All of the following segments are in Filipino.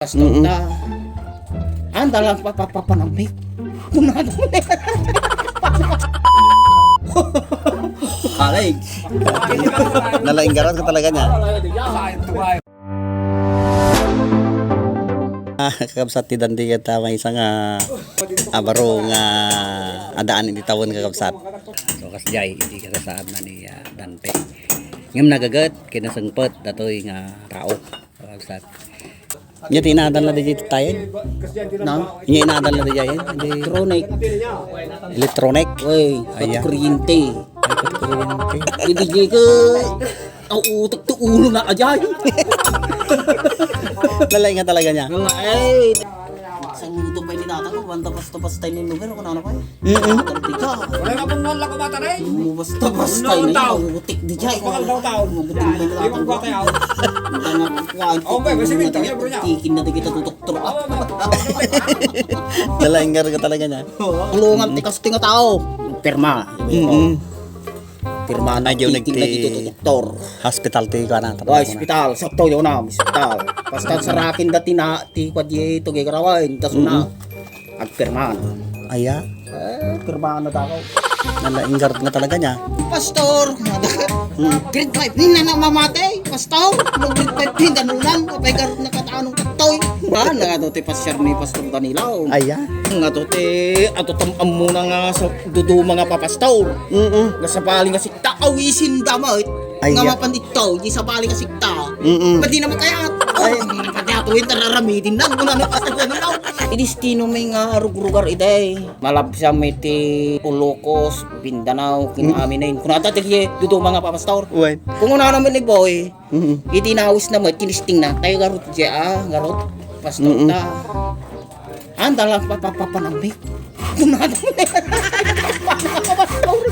Pastor ta. Andalang papapanamik. Kunado mo na. Alay. Nalaing garat ka talaga niya. Kakabsat ti dandi kita may isang abaro nga adaan hindi tawon kakabsat. So kasjay hindi kasasaan na ni Dante. Ngam nagagat kinasangpet datoy nga tao kakabsat. Nya tinadal na di tayo. No? Nya inadal na di jayen. Electronic. Electronic. Oy, Aya. kuryente. Hindi ka. Ang utak to ulo na ajay. Nalaing nga talaga niya. Ay. Sa mundo pa ninata ko basta ni lugar ko na pa. Tika. Wala na pong wala ko bata na eh. Basta na utik di jay. Mga taon. Hindi mo buwate ako. Okay, basta may tingin bro niya. Tikin na kita tutok-tok. Nalaing garat ka talaga niya. Tulungan ti kasting nga tao. Pirma. Pirma na Ayaw tikin na nagti- dito doktor. Hospital ti ka na. Wah, hospital. Sakto yun na, hospital. Basta sa rakin dati na, ti kwa di ito gagarawain. Tas na, agpirmahan. Aya. Pirmahan na tao. Nalaing garat nga talaga niya. Pastor, grade 5 din na namamatay. Pastor, nung grade 5 din, ganun lang. Kapay garot na kataanong katoy. Ba, nga to ti pasyar ni Pastor Danilaw. Aya. Nga to ti, ato tamam muna nga sa dudu mga papastor. Nga sa bali nga sikta, awisin damay. Ay, Nga ya. mapandito, di sa bali nga sikta. Mm-mm. Pati naman kaya, ay, pati ato yung tararamitin na. Kung ano pastor Danilaw. Idistino may nga rugrugar iday. Malab siya may ti Ulocos, Mindanao, kinaamin kung nata ti dudu mga papastor. Uwan. Kung una naman ni boy, Mm-mm. itinawis na mo, kinisting na. Tayo garot dya, garot. Pastor ta. Anda lang papapanamik. Kunado mo na.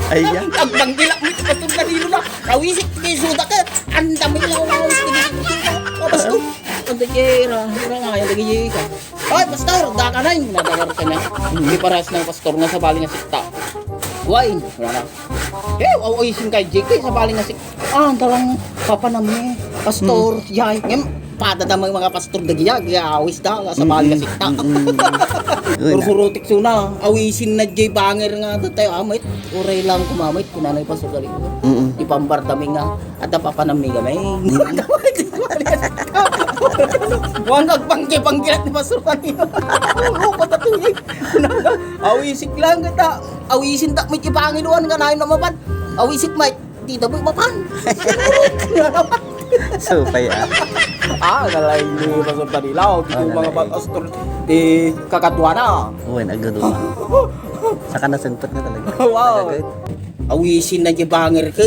Aya. Agbanggila mo ito pastor Danilo na. Kawisik kay suda ka. Anda mo lang awis ka dito. Pastor. Anda jera. Ira nga yung lagi ka. Ay, pastor, da ka na yun. Nadagar ka na. Hindi paras ng pastor nga sa bali nga sikta. Wain. Wala na. Awisin kay JK sa bali nga sikta. Anda lang papanamik. Pastor, yay. Padadamang mga pastor na awis da nga sa bali nga sikta. Puro-purutik suna, awisin na jay banger nga tayo amit. Uray lang kumamit, kunanay pa sa galing. Ipambardami nga, at napapanami kami. Huwag nagpangki-pangkilat ni Pastor Panino. Oo, patatuloy. Awisik lang kita. Awisin tak may ipanginuan nga na yun namapan. Awisik may, di daboy mapan. Supay Kalain ni Pastor Panilo. Yung mga pastor, di kakatuwa na. Uwan, agad Saka nasangpet na talaga. Wow. Awisin na yung banger ka.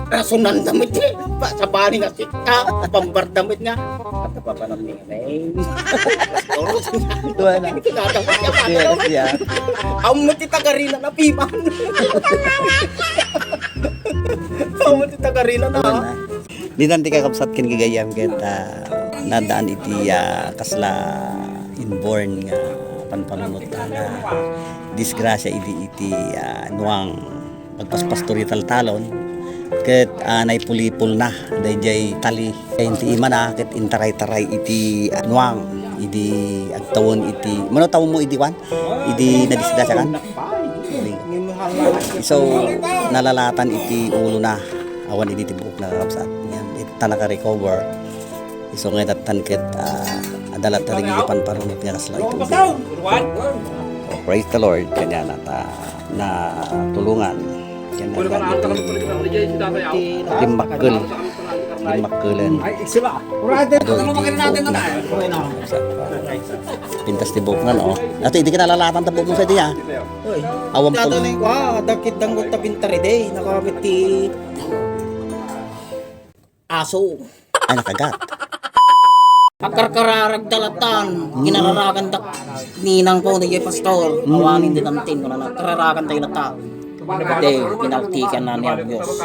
Rasunan damit ka. Sa bali nga sikta. Pambar damit nga. At napapanaming may. Uwan na. Tinatawag niya pa. Yes, yeah. Ang matitagarina na piman. Ang matitagarina na. Uwan na. Di nanti kakabsat kin gagayam kita nadaan iti kasla inborn nga panpanunot na disgrasya iti nuang pagpaspastori taltalon ket naipulipol na dayjay tali iti imana ket intaray-taray iti nuang idi agtawon iti mano tawon mo idi wan idi nadisgrasya kan so nalalatan iti ulo na awan idi tibuk na kakabsat tan naka-recover iso nga datan ket adalat taligi pan parunot nga kasla ito. So, praise the Lord kanya na tulungan kanya limakkulan Ay, sila. Urade, ano makita natin na tayo? pintas tibok nga no ato hindi ka nalalatan tabok mo sa diya awam Tato pul na yung dakit dangot na pintari day. Nakakabit ti aso. ay nakagat Akarkararag dalatan, ginararagan dak ninang po ni Pastor, awanin din natin kung ano, kararagan tayo na ta. Hindi, pinaltikan na niya Diyos.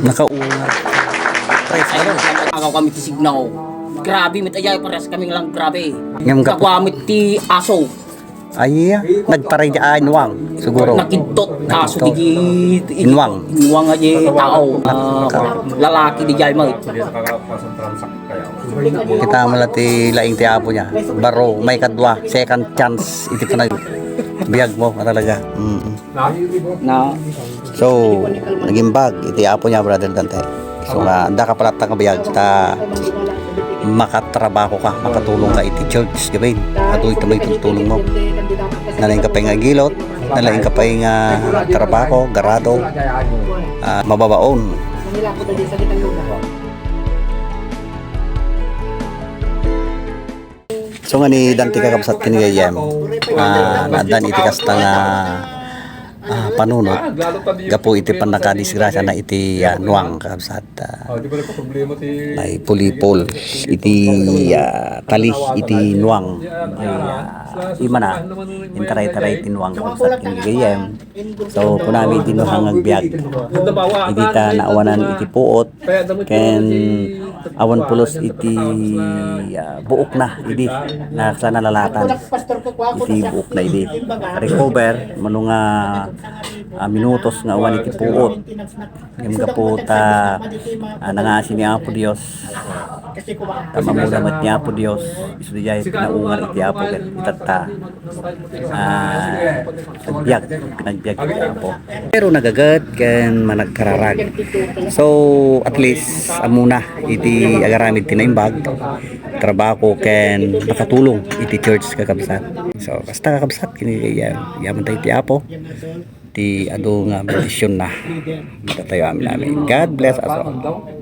nakaunga praise the Lord Agaw kami ti signaw. Grabe, mit ayay, pares kami lang grabe. Ngam gapo. Kagwamit ti aso. ay nagparay di nuwang siguro Nakidtot, kaso di Inwang. Inwang aja tao. Lalaki di jay mo. kita malati laing ti apo niya. Baro may kadwa, second chance iti panag biyag mo talaga. Na, So, naging bag iti apo niya, brother Dante. So nga da ka pala ta biyag ta makatrabaho ka, makatulong ka iti church gabin. Ato ito may tutulong mo. Nalaing ka pa nga gilot, nalaing ka pa nga trabaho, garado, mababaon. So nga ni Dante kakabsat kinigayam, nadan iti kasta nga panunot gapo iti panakadisgrasya na iti nuang kakabsat. Di ba problema ti May pulipol iti tali iti nuang ima na intaray-taray tinuang kakabsat kinigayam. So kunami tinuhang agbiag iti ta naawanan iti puot ken awan pulos iti buok na idi na sa nalalatan iti buok na idi recover manunga minutos nga awan iti puot yung gapo ta nangasin ni Apo Dios tamamudamat ni Apo Dios isu dijay pinaungan iti Apo ket itata pinagbiag iti Apo pero nagagat ken managkararag. So at least amuna iti agaramid tinaimbag trabaho ken nakatulong iti church kakabsat. So basta kakabsat kini yaman tayo iti Apo ti ado nga medisyon na matatayo amin. God bless us all.